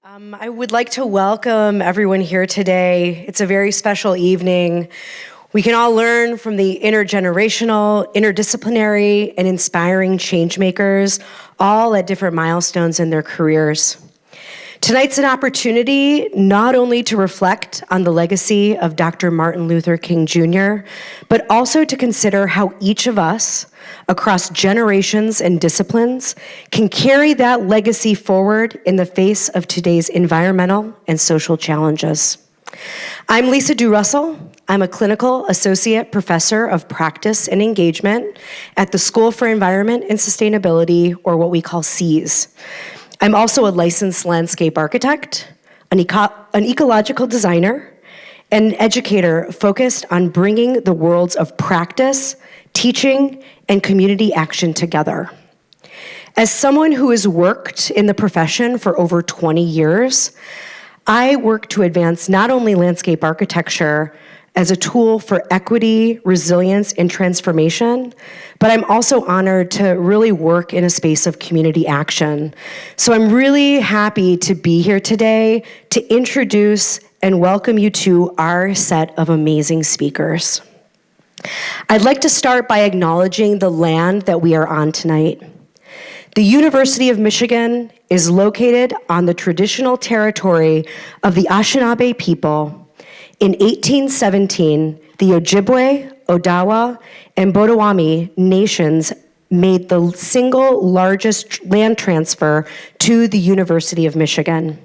I would like to welcome everyone here today. It's a very special evening. We can all learn from the intergenerational, interdisciplinary, and inspiring changemakers, all at different milestones in their careers. Tonight's an opportunity not only to reflect on the legacy of Dr. Martin Luther King Jr., but also to consider how each of us, across generations and disciplines, can carry that legacy forward in the face of today's environmental and social challenges. I'm Lisa Dew-Russell. I'm a clinical associate professor of practice and engagement at the School for Environment and Sustainability, or what we call SEAS. I'm also a licensed landscape architect, an ecological designer, and an educator focused on bringing the worlds of practice, teaching, and community action together. As someone who has worked in the profession for over 20 years, I work to advance not only landscape architecture as a tool for equity, resilience, and transformation, but I'm also honored to really work in a space of community action. So I'm really happy to be here today to introduce and welcome you to our set of amazing speakers. I'd like to start by acknowledging the land that we are on tonight. The University of Michigan is located on the traditional territory of the Anishinaabe people. In 1817, the Ojibwe, Odawa, and Potawatomi nations made the single largest land transfer to the University of Michigan.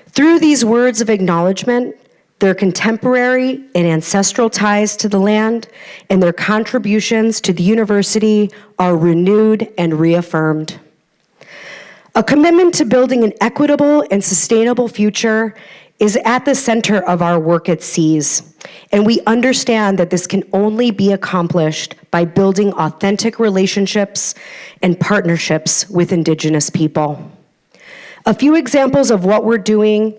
Through these words of acknowledgement, their contemporary and ancestral ties to the land and their contributions to the university are renewed and reaffirmed. A commitment to building an equitable and sustainable future is at the center of our work at SEAS, and we understand that this can only be accomplished by building authentic relationships and partnerships with Indigenous people. A few examples of what we're doing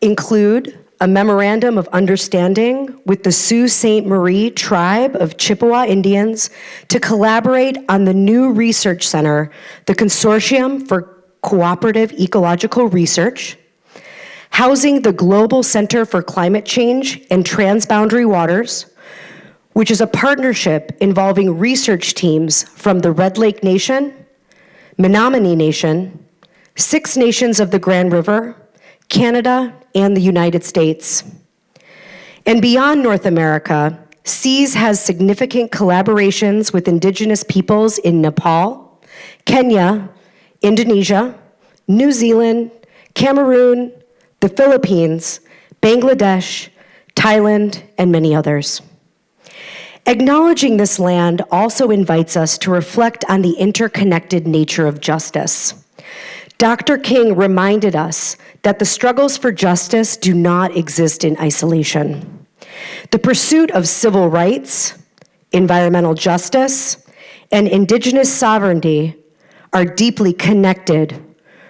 include a memorandum of understanding with the Sault Ste. Marie tribe of Chippewa Indians to collaborate on the new research center, the Consortium for Cooperative Ecological Research, housing the Global Center for Climate Change and Transboundary Waters, which is a partnership involving research teams from the Red Lake Nation, Menominee Nation, 6 nations of the Grand River, Canada, and the United States. And beyond North America, SEAS has significant collaborations with Indigenous peoples in Nepal, Kenya, Indonesia, New Zealand, Cameroon, the Philippines, Bangladesh, Thailand, and many others. Acknowledging this land also invites us to reflect on the interconnected nature of justice. Dr. King reminded us that the struggles for justice do not exist in isolation. The pursuit of civil rights, environmental justice, and Indigenous sovereignty are deeply connected,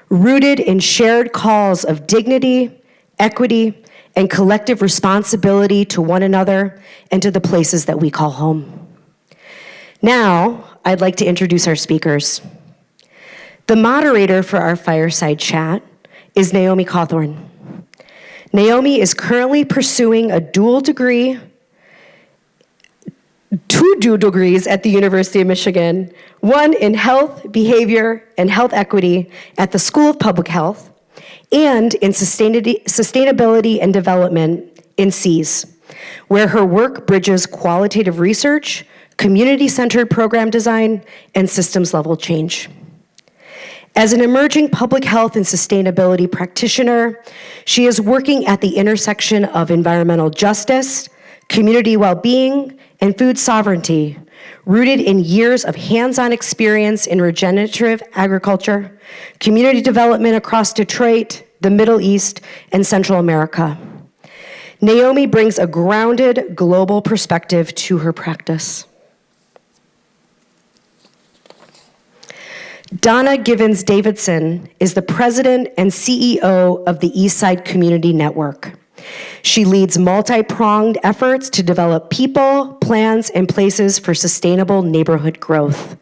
rooted in shared calls of dignity, equity, and collective responsibility to one another and to the places that we call home. Now, I'd like to introduce our speakers. The moderator for our fireside chat is Nayomi Cawthorne. Nayomi is currently pursuing two dual degrees at the University of Michigan, one in health, behavior, and health equity at the School of Public Health, and in sustainability and development in SEAS, where her work bridges qualitative research, community-centered program design, and systems-level change. As an emerging public health and sustainability practitioner, she is working at the intersection of environmental justice, community well-being, and food sovereignty, rooted in years of hands-on experience in regenerative agriculture, community development across Detroit, the Middle East, and Central America. Nayomi brings a grounded global perspective to her practice. Donna Davidson is the president and CEO of the Eastside Community Network. She leads multi-pronged efforts to develop people, plans, and places for sustainable neighborhood growth.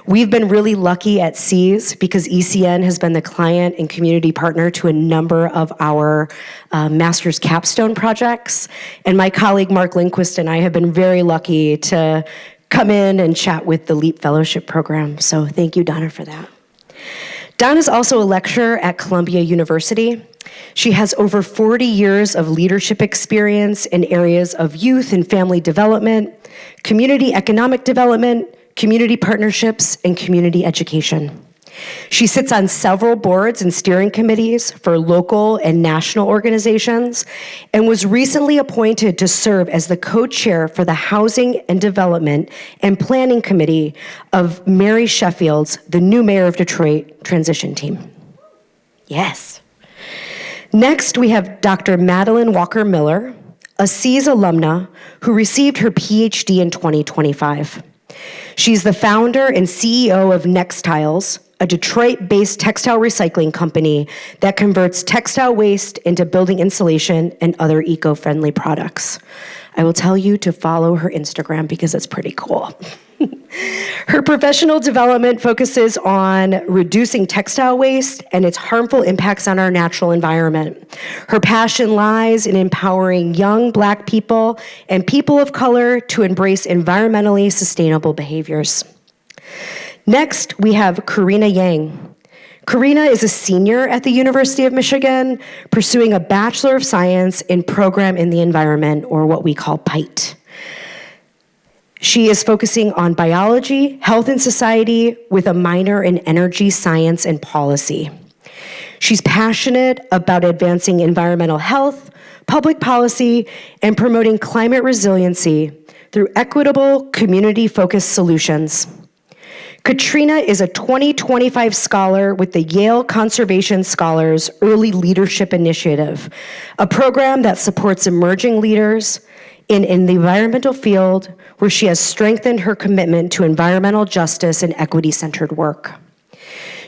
We've been really lucky at SEAS because ECN has been the client and community partner to a number of our master's capstone projects. And my colleague Mark Lindquist and I have been very lucky to come in and chat with the LEAP Fellowship Program. So thank you, Donna, for that. Donna is also a lecturer at Columbia University. She has over 40 years of leadership experience in areas of youth and family development, community economic development, community partnerships, and community education. She sits on several boards and steering committees for local and national organizations and was recently appointed to serve as the co-chair for the Housing and Development and Planning Committee of Mary Sheffield's, the new mayor of Detroit, transition team. Yes. Next, we have Dr. Madeline Miller, a SEAS alumna who received her PhD in 2025. She's the founder and CEO of NexTiles, a Detroit-based textile recycling company that converts textile waste into building insulation and other eco-friendly products. I will tell you to follow her Instagram because it's pretty cool. Her professional development focuses on reducing textile waste and its harmful impacts on our natural environment. Her passion lies in empowering young Black people and people of color to embrace environmentally sustainable behaviors. Next, we have Karina Yang. Karina is a senior at the University of Michigan, pursuing a Bachelor of Science in Program in the Environment, or what we call PITE. She is focusing on biology, health and society, with a minor in energy science and policy. She's passionate about advancing environmental health, public policy, and promoting climate resiliency through equitable, community-focused solutions. Katrina is a 2025 scholar with the Yale Conservation Scholars Early Leadership Initiative, a program that supports emerging leaders in the environmental field, where she has strengthened her commitment to environmental justice and equity-centered work.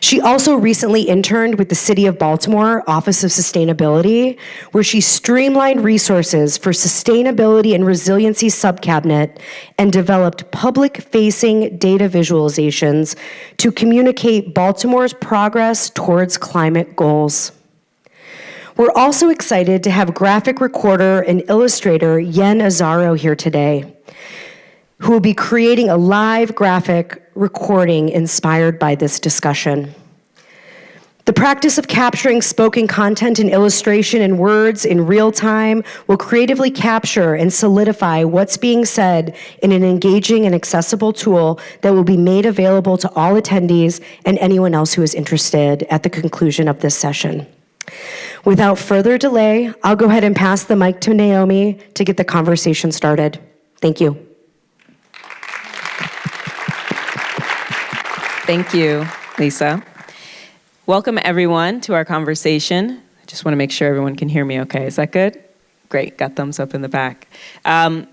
She also recently interned with the City of Baltimore Office of Sustainability, where she streamlined resources for Sustainability and Resiliency Subcabinet and developed public-facing data visualizations to communicate Baltimore's progress towards climate goals. We're also excited to have graphic recorder and illustrator Yen Azaro here today, who will be creating a live graphic recording inspired by this discussion. The practice of capturing spoken content and illustration in words in real time will creatively capture and solidify what's being said in an engaging and accessible tool that will be made available to all attendees and anyone else who is interested at the conclusion of this session. Without further delay, I'll go ahead and pass the mic to Nayomi to get the conversation started. Thank you. Thank you, Lisa. Welcome, everyone, to our conversation. I just want to make sure everyone can hear me okay. Is that good? Great, got thumbs up in the back.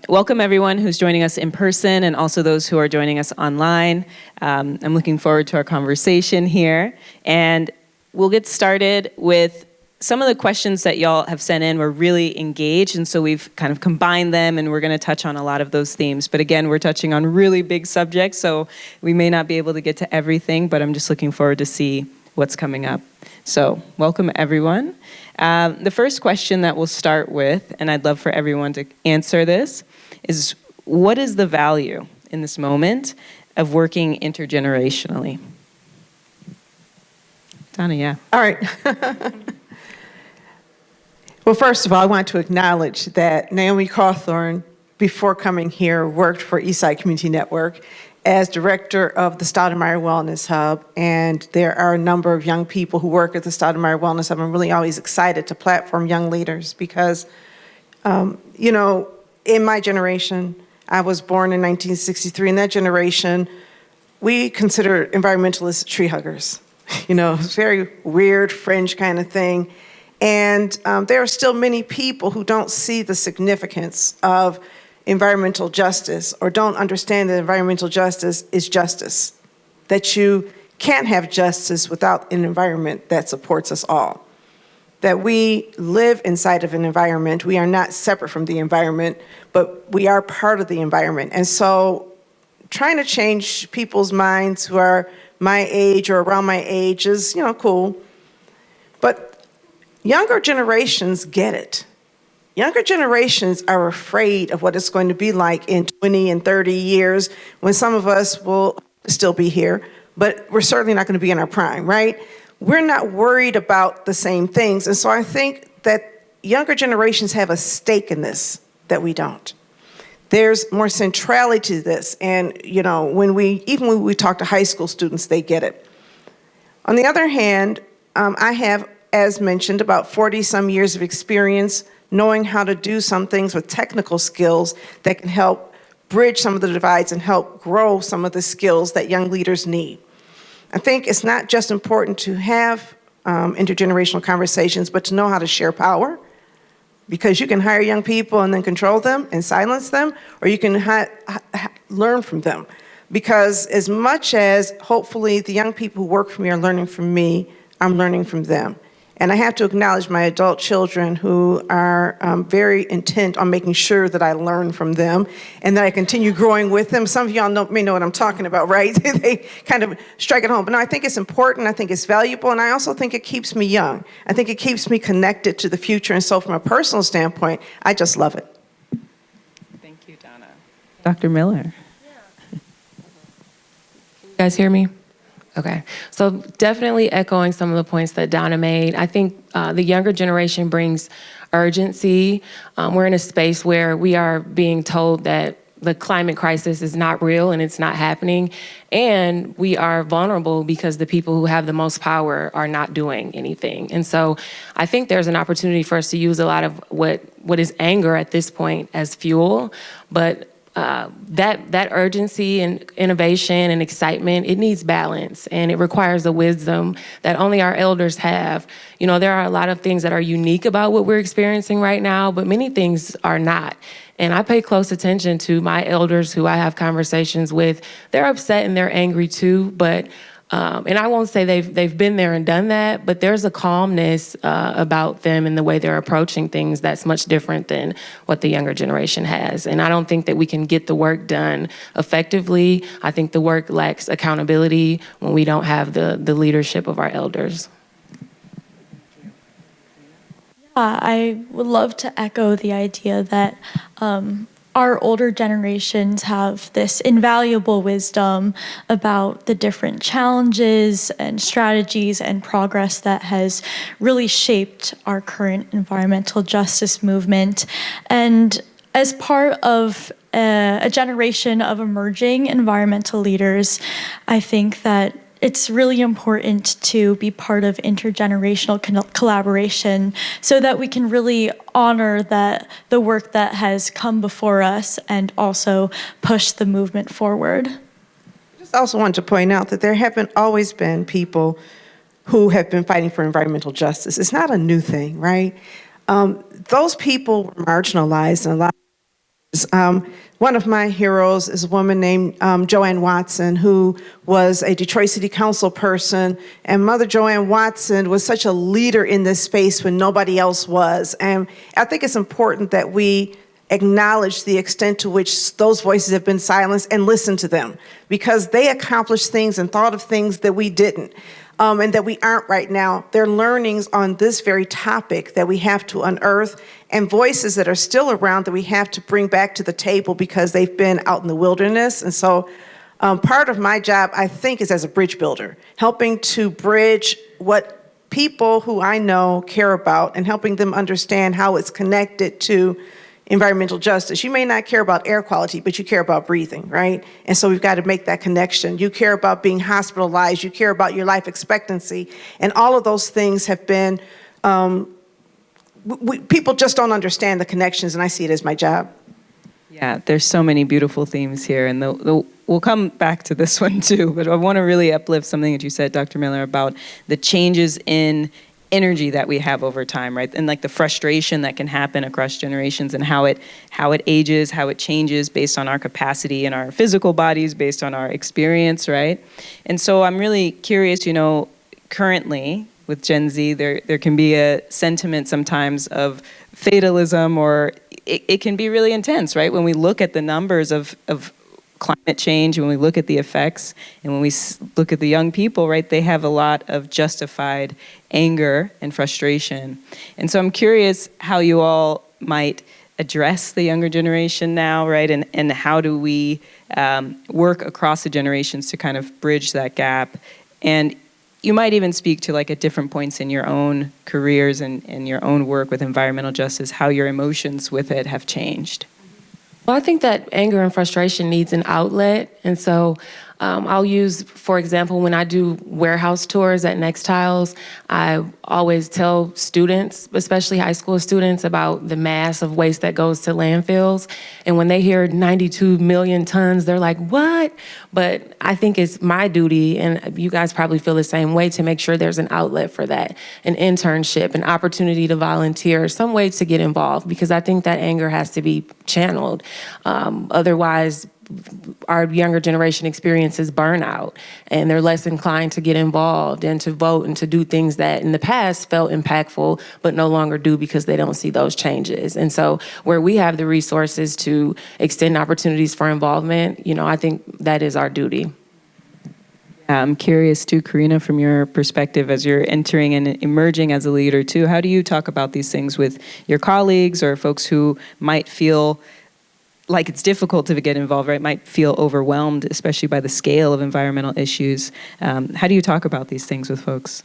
Welcome, everyone who's joining us in person and also those who are joining us online. I'm looking forward to our conversation here. And we'll get started with some of the questions that y'all have sent in. Were really engaged, and so we've kind of combined them, and we're going to touch on a lot of those themes. But again, we're touching on really big subjects, so we may not be able to get to everything, but I'm just looking forward to see what's coming up. So welcome, everyone. The first question that we'll start with, and I'd love for everyone to answer this, is what is the value in this moment of working intergenerationally? Donna, yeah. All right. Well, first of all, I want to acknowledge that Nayomi Cawthorne, before coming here, worked for Eastside Community Network as director of the Stoudemire Wellness Hub, and there are a number of young people who work at the Stoudemire Wellness Hub. I'm really always excited to platform young leaders because, in my generation, I was born in 1963. In that generation, we considered environmentalists tree huggers. It's very weird, fringe kind of thing. And there are still many people who don't see the significance of environmental justice or don't understand that environmental justice is justice, that you can't have justice without an environment that supports us all. that we live inside of an environment. We are not separate from the environment, but we are part of the environment. And so trying to change people's minds who are my age or around my age is, cool. But younger generations get it. Younger generations are afraid of what it's going to be like in 20 and 30 years when some of us will still be here, but we're certainly not going to be in our prime, right? We're not worried about the same things. And so I think that younger generations have a stake in this that we don't. There's more centrality to this. And, when we talk to high school students, they get it. On the other hand, I have, as mentioned, about 40 some years of experience knowing how to do some things with technical skills that can help bridge some of the divides and help grow some of the skills that young leaders need. I think it's not just important to have intergenerational conversations, but to know how to share power, because you can hire young people and then control them and silence them, or you can learn from them. Because as much as hopefully the young people who work for me are learning from me, I'm learning from them. And I have to acknowledge my adult children who are very intent on making sure that I learn from them and that I continue growing with them. Some of y'all may know what I'm talking about, right? They kind of strike it home. But no, I think it's important. I think it's valuable. And I also think it keeps me young. I think it keeps me connected to the future. And so from a personal standpoint, I just love it. Thank you, Donna. Dr. Miller. You guys hear me? Okay, so definitely echoing some of the points that Donna made. I think the younger generation brings urgency. We're in a space where we are being told that the climate crisis is not real and it's not happening. And we are vulnerable because the people who have the most power are not doing anything. And so I think there's an opportunity for us to use a lot of what is anger at this point as fuel, but that urgency and innovation and excitement, it needs balance, and it requires a wisdom that only our elders have. There are a lot of things that are unique about what we're experiencing right now, but many things are not. And I pay close attention to my elders who I have conversations with. They're upset and they're angry too, but and I won't say they've been there and done that, but there's a calmness about them and the way they're approaching things that's much different than what the younger generation has. And I don't think that we can get the work done effectively. I think the work lacks accountability when we don't have the leadership of our elders. I would love to echo the idea that our older generations have this invaluable wisdom about the different challenges and strategies and progress that has really shaped our current environmental justice movement. And as part of a generation of emerging environmental leaders, I think that it's really important to be part of intergenerational collaboration so that we can really honor the work that has come before us and also push the movement forward. I just also want to point out that there haven't always been people who have been fighting for environmental justice. It's not a new thing, right? Those people were marginalized in a lot of ways. One of my heroes is a woman named Joanne Watson, who was a Detroit City Council person. And Mother Joanne Watson was such a leader in this space when nobody else was. And I think it's important that we acknowledge the extent to which those voices have been silenced and listen to them, because they accomplished things and thought of things that we didn't. And that we aren't right now. They're learnings on this very topic that we have to unearth, and voices that are still around that we have to bring back to the table because they've been out in the wilderness. And so part of my job, I think, is as a bridge builder, helping to bridge what people who I know care about and helping them understand how it's connected to environmental justice. You may not care about air quality, but you care about breathing, right? And so we've got to make that connection. You care about being hospitalized. You care about your life expectancy. And all of those things have been, people just don't understand the connections, and I see it as my job. Yeah, there's so many beautiful themes here, and we'll come back to this one too, but I want to really uplift something that you said, Dr. Miller, about the changes in energy that we have over time, right? And like the frustration that can happen across generations, and how it ages, how it changes based on our capacity and our physical bodies, based on our experience, right? And so I'm really curious, currently with Gen Z, there can be a sentiment sometimes of fatalism, or it can be really intense, right? When we look at the numbers of climate change, when we look at the effects, and when we look at the young people, right, they have a lot of justified anger and frustration. And so I'm curious how you all might address the younger generation now, right? And how do we work across the generations to kind of bridge that gap? And you might even speak to, like, at different points in your own careers and your own work with environmental justice, how your emotions with it have changed. Well, I think that anger and frustration needs an outlet. And so I'll use, for example, when I do warehouse tours at NexTiles, I always tell students, especially high school students, about the mass of waste that goes to landfills. And when they hear 92 million tons, they're like, what? But I think it's my duty, and you guys probably feel the same way, to make sure there's an outlet for that, an internship, an opportunity to volunteer, some way to get involved, because I think that anger has to be channeled. Otherwise, our younger generation experiences burnout, and they're less inclined to get involved and to vote and to do things that in the past felt impactful but no longer do because they don't see those changes. And so where we have the resources to extend opportunities for involvement, I think that is our duty. I'm curious too, Karina, from your perspective as you're entering and emerging as a leader too, how do you talk about these things with your colleagues or folks who might feel like it's difficult to get involved, right? Might feel overwhelmed, especially by the scale of environmental issues. How do you talk about these things with folks?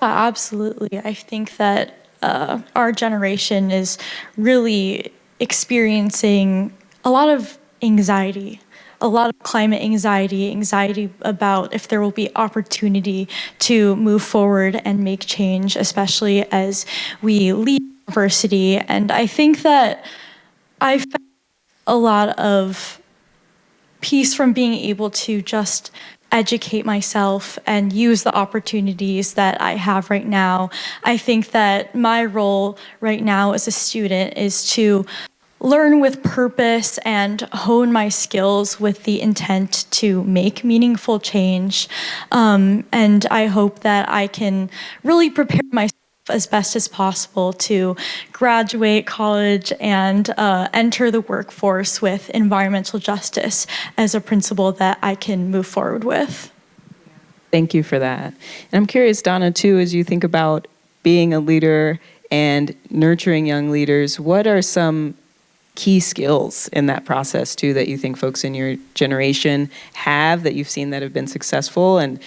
Yeah, absolutely. I think that our generation is really experiencing a lot of anxiety, a lot of climate anxiety about if there will be opportunity to move forward and make change, especially as we leave university. And I think that I found a lot of peace from being able to just educate myself and use the opportunities that I have right now. I think that my role right now as a student is to learn with purpose and hone my skills with the intent to make meaningful change. And I hope that I can really prepare myself as best as possible to graduate college and enter the workforce with environmental justice as a principle that I can move forward with. Thank you for that. And I'm curious, Donna, too, as you think about being a leader and nurturing young leaders, what are some key skills in that process too that you think folks in your generation have that you've seen that have been successful, and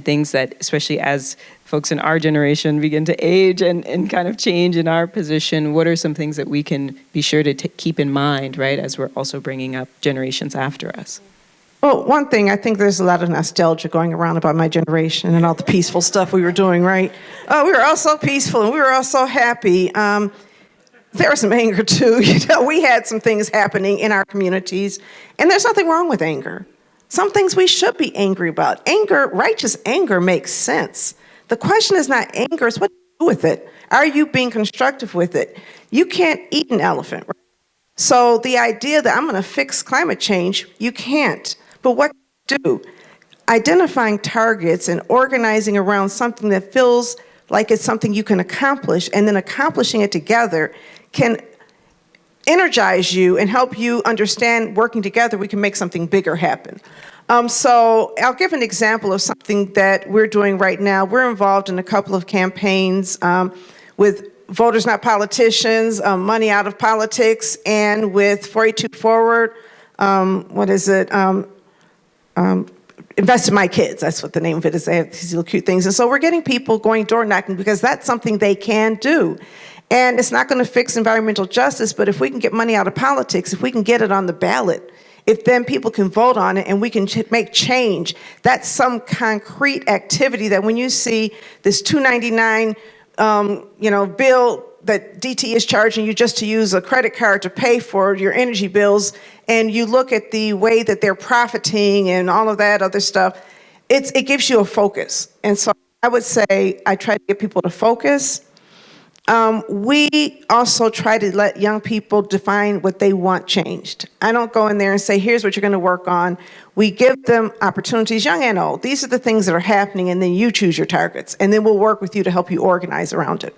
things that, especially as folks in our generation begin to age and kind of change in our position, what are some things that we can be sure to keep in mind, right, as we're also bringing up generations after us? Well, one thing, I think there's a lot of nostalgia going around about my generation and all the peaceful stuff we were doing, right? Oh, we were all so peaceful and we were all so happy. There was some anger too. We had some things happening in our communities, and there's nothing wrong with anger. Some things we should be angry about. Anger, righteous anger makes sense. The question is not anger, it's what you do with it. Are you being constructive with it? You can't eat an elephant, right? So the idea that I'm going to fix climate change, you can't. But what can you do? Identifying targets and organizing around something that feels like it's something you can accomplish, and then accomplishing it together can energize you and help you understand working together we can make something bigger happen. So I'll give an example of something that we're doing right now. We're involved in a couple of campaigns with Voters Not Politicians, Money Out of Politics, and with 482 Forward, Invest in My Kids, that's what the name of it is. They have these little cute things. And so we're getting people going door knocking because that's something they can do. And it's not going to fix environmental justice, but if we can get money out of politics, if we can get it on the ballot, if then people can vote on it and we can make change, that's some concrete activity that when you see this $2.99 bill that DT is charging you just to use a credit card to pay for your energy bills, and you look at the way that they're profiting and all of that other stuff, it gives you a focus. And so I would say I try to get people to focus. We also try to let young people define what they want changed. I don't go in there and say, here's what you're going to work on. We give them opportunities, young and old. These are the things that are happening, and then you choose your targets. And then we'll work with you to help you organize around it.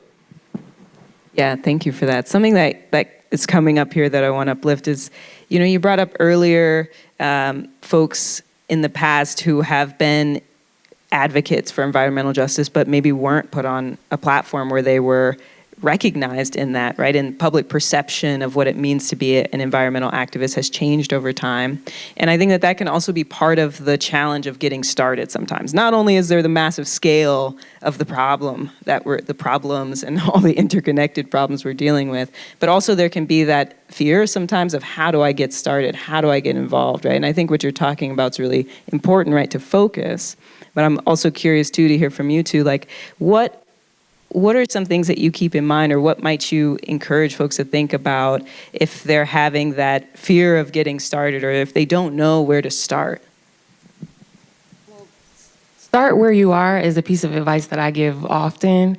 Yeah, thank you for that. Something that is coming up here that I want to uplift is, you brought up earlier folks in the past who have been advocates for environmental justice, but maybe weren't put on a platform where they were recognized in that, right? And public perception of what it means to be an environmental activist has changed over time. And I think that can also be part of the challenge of getting started sometimes. Not only is there the massive scale of the problem the problems and all the interconnected problems we're dealing with, but also there can be that fear sometimes of how do I get started? How do I get involved, right? And I think what you're talking about is really important, right, to focus. But I'm also curious too to hear from you too, like what are some things that you keep in mind, or what might you encourage folks to think about if they're having that fear of getting started, or if they don't know where to start? Start where you are is a piece of advice that I give often.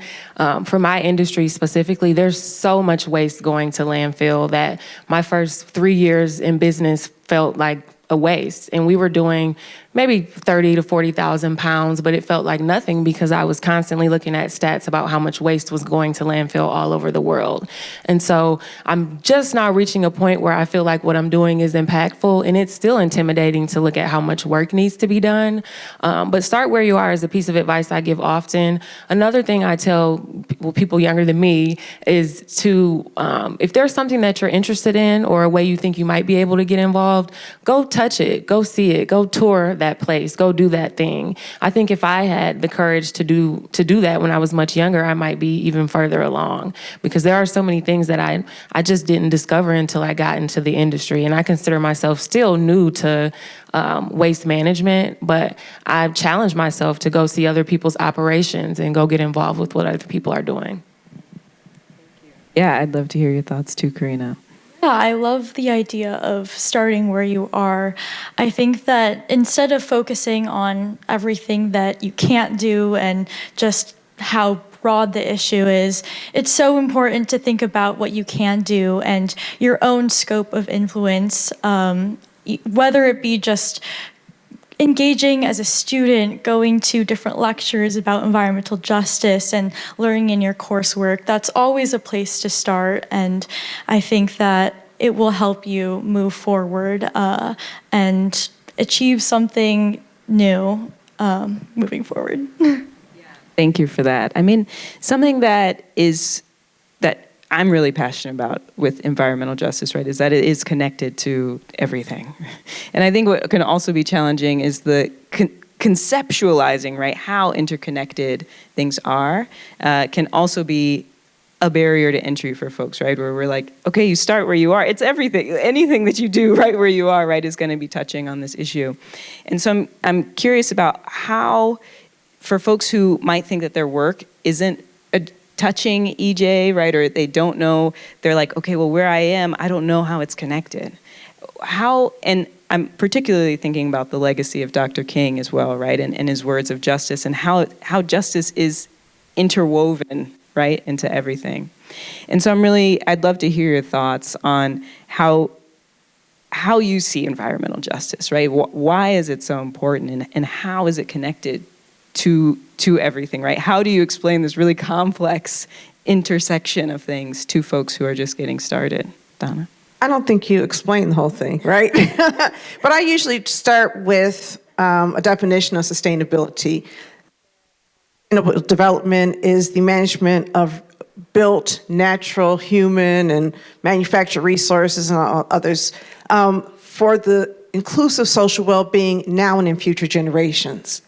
For my industry specifically, there's so much waste going to landfill that my first 3 years in business felt like a waste. And we were doing maybe 30 to 40,000 pounds, but it felt like nothing because I was constantly looking at stats about how much waste was going to landfill all over the world. And so I'm just now reaching a point where I feel like what I'm doing is impactful, and it's still intimidating to look at how much work needs to be done. But start where you are is a piece of advice I give often. Another thing I tell people younger than me is to, if there's something that you're interested in or a way you think you might be able to get involved, go touch it, go see it, go tour that place, go do that thing. I think if I had the courage to do that when I was much younger, I might be even further along, because there are so many things that I just didn't discover until I got into the industry. And I consider myself still new to waste management, but I've challenged myself to go see other people's operations and go get involved with what other people are doing. Yeah, I'd love to hear your thoughts too, Karina. Yeah, I love the idea of starting where you are. I think that instead of focusing on everything that you can't do and just how broad the issue is, it's so important to think about what you can do and your own scope of influence, whether it be just engaging as a student, going to different lectures about environmental justice and learning in your coursework. That's always a place to start, and I think that it will help you move forward and achieve something new moving forward. Thank you for that. I mean, something that I'm really passionate about with environmental justice, right, is that it is connected to everything. And I think what can also be challenging is the conceptualizing, right, how interconnected things are can also be a barrier to entry for folks, right, where we're like, okay, you start where you are. It's everything. Anything that you do right where you are, right, is going to be touching on this issue. And so I'm curious about how, for folks who might think that their work isn't touching EJ, right, or they don't know, they're like, okay, well, where I am, I don't know how it's connected. How, and I'm particularly thinking about the legacy of Dr. King as well, right, and his words of justice, and how justice is interwoven, right, into everything. And so I'd love to hear your thoughts on how you see environmental justice, right? Why is it so important, and how is it connected to everything, right? How do you explain this really complex intersection of things to folks who are just getting started? Donna? I don't think you explain the whole thing, right? But I usually start with a definition of sustainability. Sustainable development is the management of built, natural, human, and manufactured resources and others for the inclusive social well-being now and in future generations.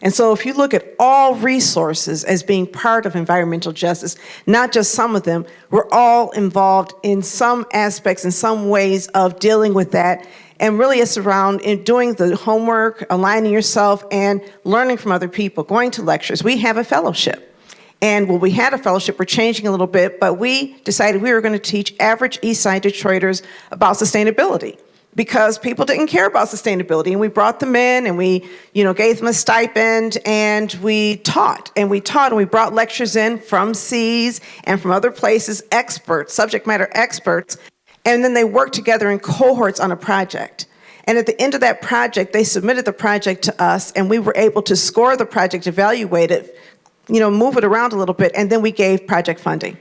And so if you look at all resources as being part of environmental justice, not just some of them, we're all involved in some aspects, in some ways of dealing with that. And really it's around doing the homework, aligning yourself, and learning from other people, going to lectures. We have a fellowship. And when we had a fellowship, we're changing a little bit, but we decided we were going to teach average Eastside Detroiters about sustainability. because people didn't care about sustainability. And we brought them in and we, gave them a stipend and we taught and we brought lectures in from C's and from other places, experts, subject matter experts. And then they worked together in cohorts on a project. And at the end of that project, they submitted the project to us and we were able to score the project, evaluate it, move it around a little bit, and then we gave project funding.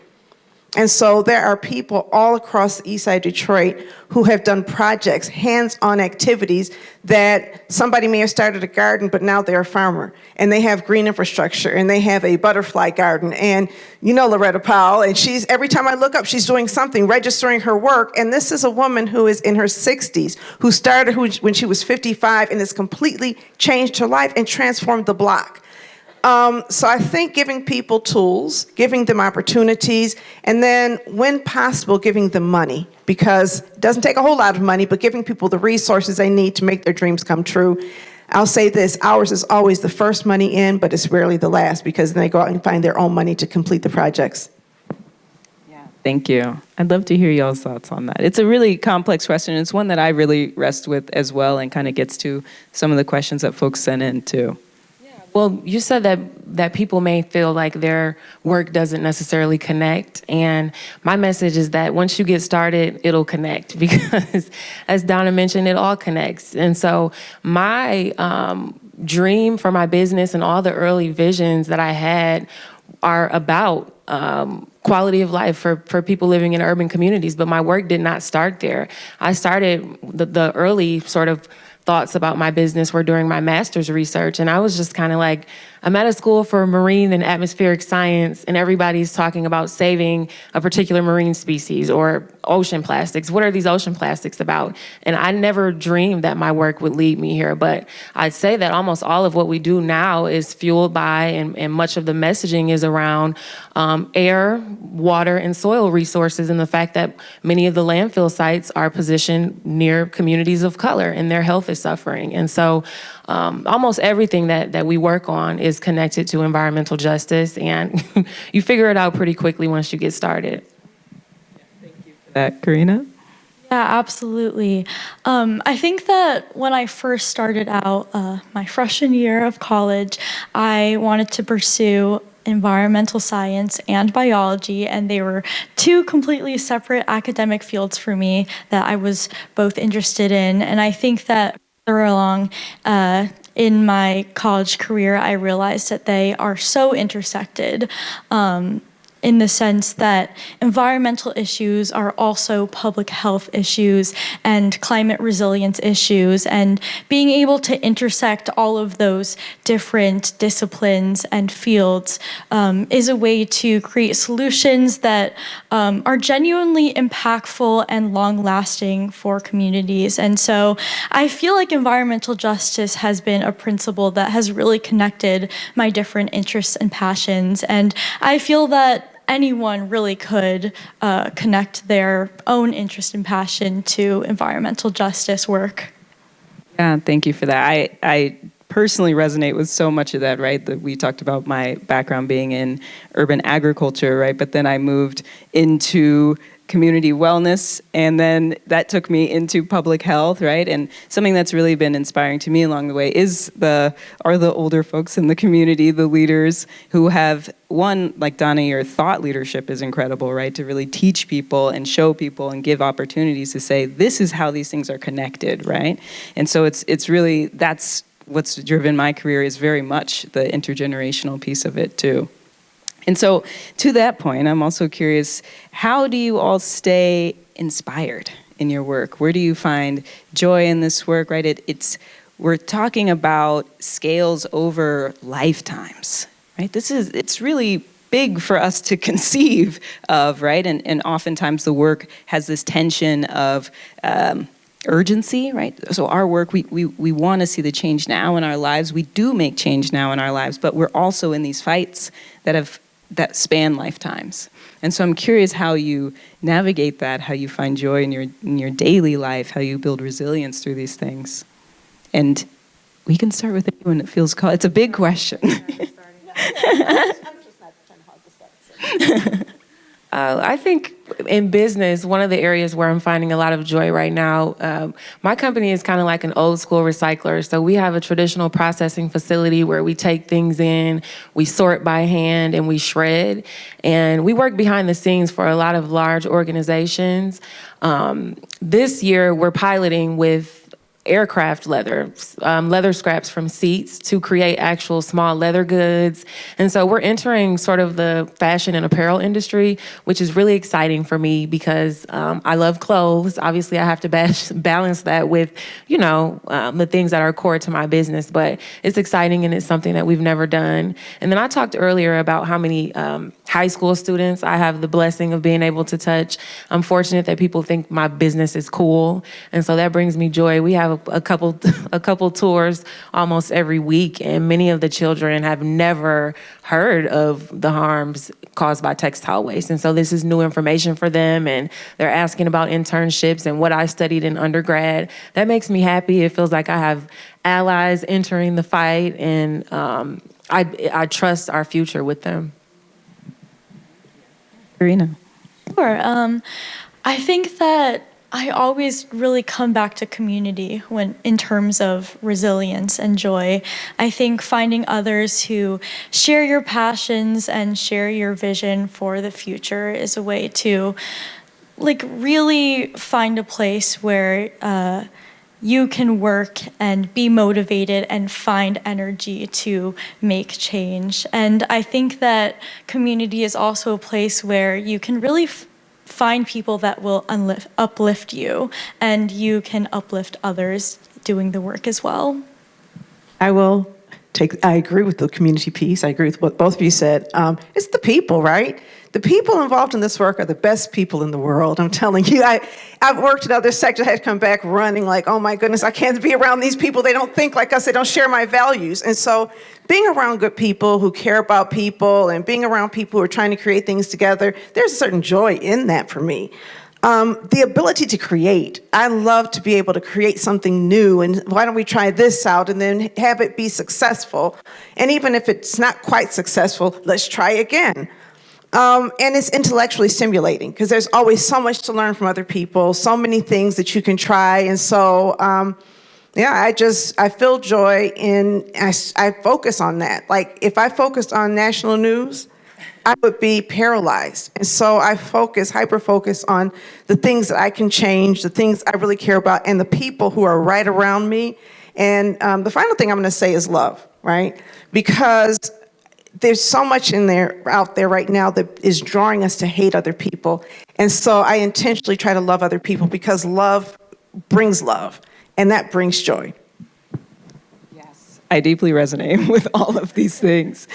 And so there are people all across the Eastside Detroit who have done projects, hands-on activities that somebody may have started a garden, but now they're a farmer. And they have green infrastructure, and they have a butterfly garden. And Loretta Powell, and every time I look up, she's doing something, registering her work. And this is a woman who is in her 60s, who started when she was 55 and has completely changed her life and transformed the block. So I think giving people tools, giving them opportunities, and then when possible, giving them money, because it doesn't take a whole lot of money, but giving people the resources they need to make their dreams come true. I'll say this, ours is always the first money in, but it's rarely the last, because then they go out and find their own money to complete the projects. Thank you. I'd love to hear y'all's thoughts on that. It's a really complex question. It's one that I really rest with as well, and kind of gets to some of the questions that folks sent in too. Well, you said that people may feel like their work doesn't necessarily connect. And my message is that once you get started, it'll connect, because as Donna mentioned, it all connects. And so my dream for my business and all the early visions that I had are about quality of life for people living in urban communities. But my work did not start there. I started the early sort of thoughts about my business were during my master's research. And I was just kind of like, I'm at a school for marine and atmospheric science, and everybody's talking about saving a particular marine species or ocean plastics. What are these ocean plastics about? And I never dreamed that my work would lead me here. But I'd say that almost all of what we do now is fueled by, and much of the messaging is around air, water, and soil resources, and the fact that many of the landfill sites are positioned near communities of color and their health is suffering. And so almost everything that we work on is connected to environmental justice, and you figure it out pretty quickly once you get started. Thank you for that, Karina. Yeah, absolutely. I think that when I first started out my freshman year of college, I wanted to pursue environmental science and biology, and they were two completely separate academic fields for me that I was both interested in. And I think that further along in my college career, I realized that they are so intersected. In the sense that environmental issues are also public health issues and climate resilience issues, and being able to intersect all of those different disciplines and fields is a way to create solutions that are genuinely impactful and long-lasting for communities. And so I feel like environmental justice has been a principle that has really connected my different interests and passions, and I feel that anyone really could connect their own interest and passion to environmental justice work. Yeah, thank you for that. I personally resonate with so much of that, right? That we talked about my background being in urban agriculture, right? But then I moved into community wellness, and then that took me into public health, right? And something that's really been inspiring to me along the way are the older folks in the community, the leaders who have, one, like Donna, your thought leadership is incredible, right? To really teach people and show people and give opportunities to say, this is how these things are connected, right? And so it's really, that's what's driven my career, is very much the intergenerational piece of it too. And so to that point, I'm also curious, how do you all stay inspired in your work? Where do you find joy in this work, right? We're talking about scales over lifetimes, right? It's really big for us to conceive of, right? And oftentimes the work has this tension of urgency, right? So our work, we want to see the change now in our lives. We do make change now in our lives, but we're also in these fights that span lifetimes. And so I'm curious how you navigate that, how you find joy in your daily life, how you build resilience through these things. And we can start with anyone that feels called. It's a big question. I think in business, one of the areas where I'm finding a lot of joy right now, my company is kind of like an old school recycler. So we have a traditional processing facility where we take things in, we sort by hand, and we shred. And we work behind the scenes for a lot of large organizations. This year, we're piloting with aircraft leather, leather scraps from seats to create actual small leather goods. And so we're entering sort of the fashion and apparel industry, which is really exciting for me because I love clothes. Obviously, I have to balance that with, the things that are core to my business, but it's exciting and it's something that we've never done. And then I talked earlier about how many high school students I have the blessing of being able to touch. I'm fortunate that people think my business is cool. And so that brings me joy. We have a couple tours almost every week, and many of the children have never heard of the harms caused by textile waste. And so this is new information for them, and they're asking about internships and what I studied in undergrad. That makes me happy. It feels like I have allies entering the fight, and I trust our future with them. Karina. Sure. I think that I always really come back to community in terms of resilience and joy. I think finding others who share your passions and share your vision for the future is a way to really find a place where you can work and be motivated and find energy to make change. And I think that community is also a place where you can really find people that will uplift you, and you can uplift others doing the work as well. I agree with the community piece. I agree with what both of you said. It's the people, right? The people involved in this work are the best people in the world. I'm telling you, I've worked in other sectors. I had to come back running like, oh my goodness, I can't be around these people. They don't think like us. They don't share my values. And so being around good people who care about people and being around people who are trying to create things together, there's a certain joy in that for me. The ability to create. I love to be able to create something new, and why don't we try this out and then have it be successful? And even if it's not quite successful, let's try again. And it's intellectually stimulating because there's always so much to learn from other people, so many things that you can try. And so, I feel joy I focus on that. Like if I focused on national news, I would be paralyzed. And so I hyper-focus on the things that I can change, the things I really care about, and the people who are right around me. And the final thing I'm going to say is love, right? Because there's so much out there right now that is drawing us to hate other people. And so I intentionally try to love other people because love brings love, and that brings joy. Yes, I deeply resonate with all of these things.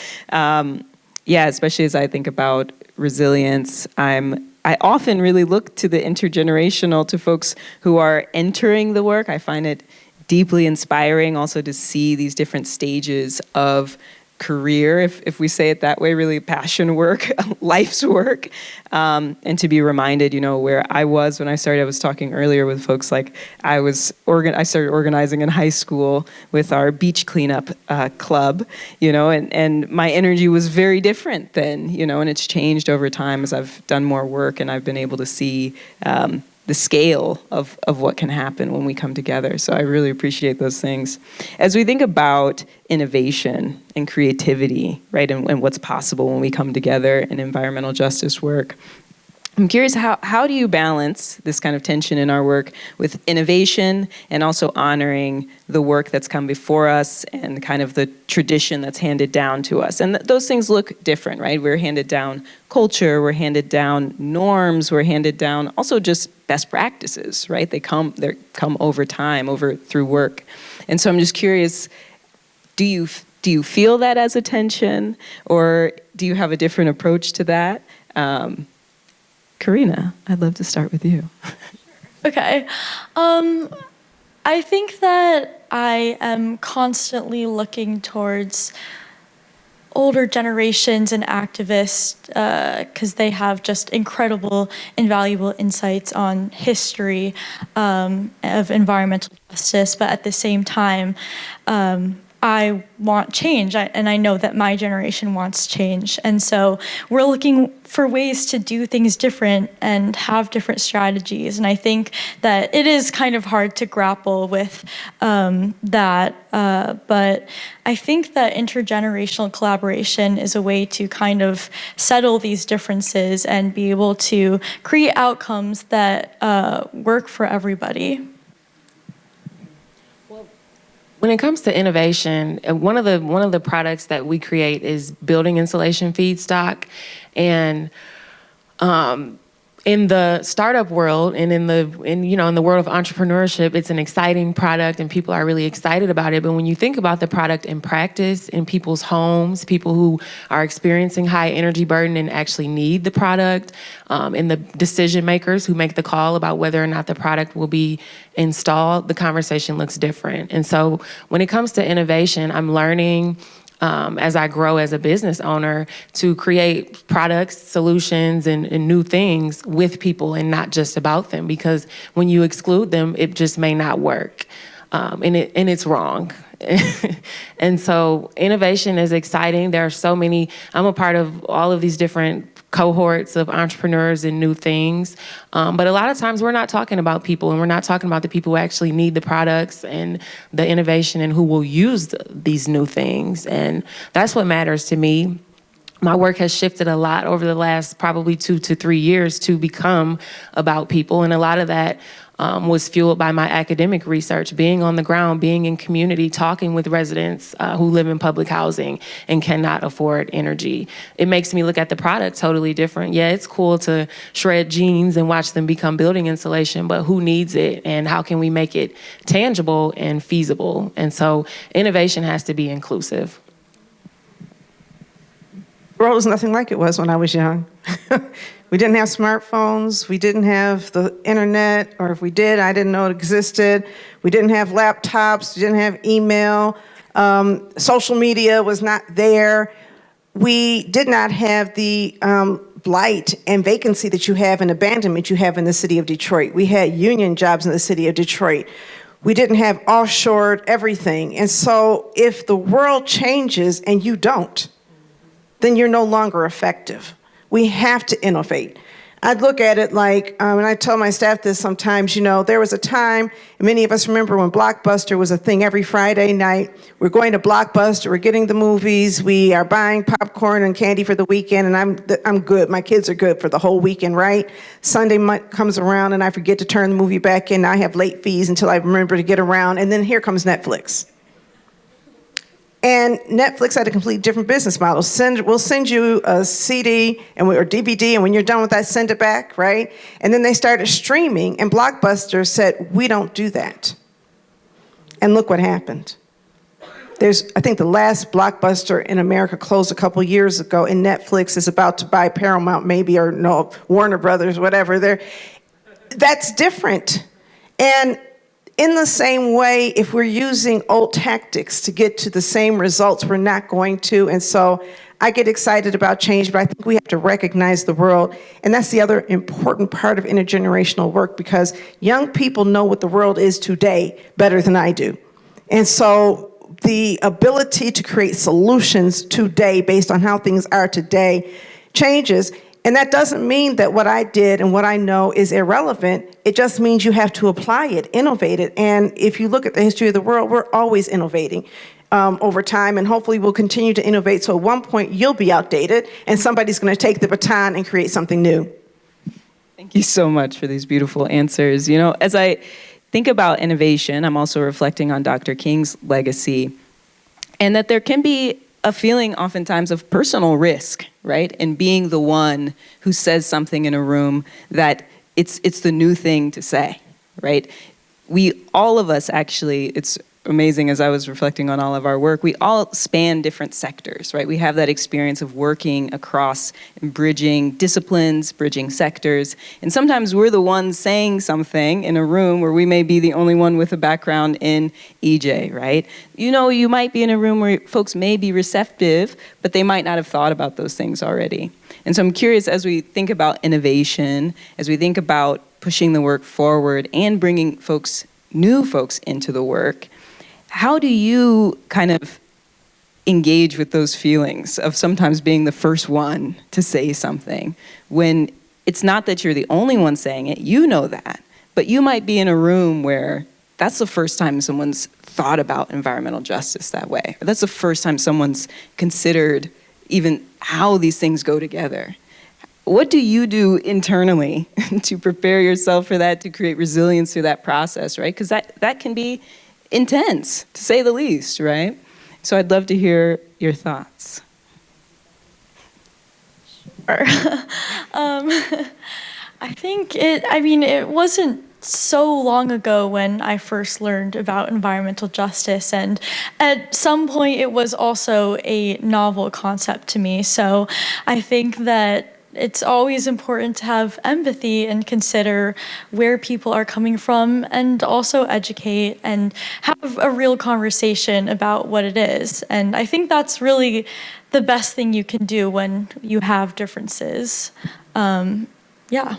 Especially as I think about resilience, I often really look to the intergenerational, to folks who are entering the work. I find it deeply inspiring also to see these different stages of career, if we say it that way, really passion work, life's work, and to be reminded, where I was when I started. I was talking earlier with folks like I started organizing in high school with our beach cleanup club, and my energy was very different then, and it's changed over time as I've done more work and I've been able to see the scale of what can happen when we come together. So I really appreciate those things. As we think about innovation and creativity, right, and what's possible when we come together in environmental justice work, I'm curious, how do you balance this kind of tension in our work with innovation and also honoring the work that's come before us and kind of the tradition that's handed down to us? And those things look different, right? We're handed down culture, we're handed down norms, we're handed down also just best practices, right? They come over time, through work. And so I'm just curious, do you feel that as a tension, or do you have a different approach to that? Karina, I'd love to start with you. Okay. I think that I am constantly looking towards older generations and activists because they have just incredible and valuable insights on history of environmental justice. But at the same time, I want change, and I know that my generation wants change. And so we're looking for ways to do things different and have different strategies. And I think that it is kind of hard to grapple with that. But I think that intergenerational collaboration is a way to kind of settle these differences and be able to create outcomes that work for everybody. When it comes to innovation, one of the products that we create is building insulation feedstock, and in the startup world and in the world of entrepreneurship, it's an exciting product and people are really excited about it. But when you think about the product in practice, in people's homes, people who are experiencing high energy burden and actually need the product, and the decision makers who make the call about whether or not the product will be installed, the conversation looks different. And so when it comes to innovation, I'm learning as I grow as a business owner to create products, solutions, and new things with people and not just about them, because when you exclude them, it just may not work, and it's wrong. And so innovation is exciting. There are so many, I'm a part of all of these different cohorts of entrepreneurs and new things. But a lot of times we're not talking about people, and we're not talking about the people who actually need the products and the innovation and who will use these new things. And that's what matters to me. My work has shifted a lot over the last probably 2 to 3 years to become about people. And a lot of that was fueled by my academic research, being on the ground, being in community, talking with residents who live in public housing and cannot afford energy. It makes me look at the product totally different. Yeah, it's cool to shred jeans and watch them become building insulation, but who needs it and how can we make it tangible and feasible? And so innovation has to be inclusive. The world was nothing like it was when I was young. We didn't have smartphones. We didn't have the internet, or if we did, I didn't know it existed. We didn't have laptops. We didn't have email. Social media was not there. We did not have the blight and vacancy that you have and abandonment you have in the city of Detroit. We had union jobs in the city of Detroit. We didn't have offshored everything. And so if the world changes and you don't, then you're no longer effective. We have to innovate. I look at it like, and I tell my staff this sometimes, there was a time, and many of us remember when Blockbuster was a thing every Friday night. We're going to Blockbuster, we're getting the movies, we are buying popcorn and candy for the weekend, and I'm good. My kids are good for the whole weekend, right? Sunday comes around and I forget to turn the movie back in. I have late fees until I remember to get around, and then here comes Netflix. And Netflix had a completely different business model. We'll send you a CD or DVD, and when you're done with that, send it back, right? And then they started streaming, and Blockbuster said, we don't do that. And look what happened. I think the last Blockbuster in America closed a couple years ago, and Netflix is about to buy Paramount maybe, or no, Warner Brothers, whatever. That's different. And in the same way, if we're using old tactics to get to the same results, we're not going to. And so I get excited about change, but I think we have to recognize the world. And that's the other important part of intergenerational work, because young people know what the world is today better than I do. And so the ability to create solutions today based on how things are today changes. And that doesn't mean that what I did and what I know is irrelevant. It just means you have to apply it, innovate it. And if you look at the history of the world, we're always innovating over time, and hopefully we'll continue to innovate. So at one point you'll be outdated and somebody's going to take the baton and create something new. Thank you so much for these beautiful answers. As I think about innovation, I'm also reflecting on Dr. King's legacy, and that there can be a feeling oftentimes of personal risk, right? And being the one who says something in a room that it's the new thing to say, right? All of us actually, it's amazing as I was reflecting on all of our work, we all span different sectors, right? We have that experience of working across and bridging disciplines, bridging sectors. And sometimes we're the ones saying something in a room where we may be the only one with a background in EJ, right? You might be in a room where folks may be receptive, but they might not have thought about those things already. And so I'm curious, as we think about innovation, as we think about pushing the work forward and bringing new folks into the work, how do you kind of engage with those feelings of sometimes being the first one to say something when it's not that you're the only one saying it, you know that, but you might be in a room where that's the first time someone's thought about environmental justice that way. Or that's the first time someone's considered even how these things go together. What do you do internally to prepare yourself for that, to create resilience through that process, right? Because that can be intense, to say the least, right? So I'd love to hear your thoughts. Sure. I think it wasn't so long ago when I first learned about environmental justice, and at some point it was also a novel concept to me. So I think that it's always important to have empathy and consider where people are coming from, and also educate and have a real conversation about what it is. And I think that's really the best thing you can do when you have differences. Yeah.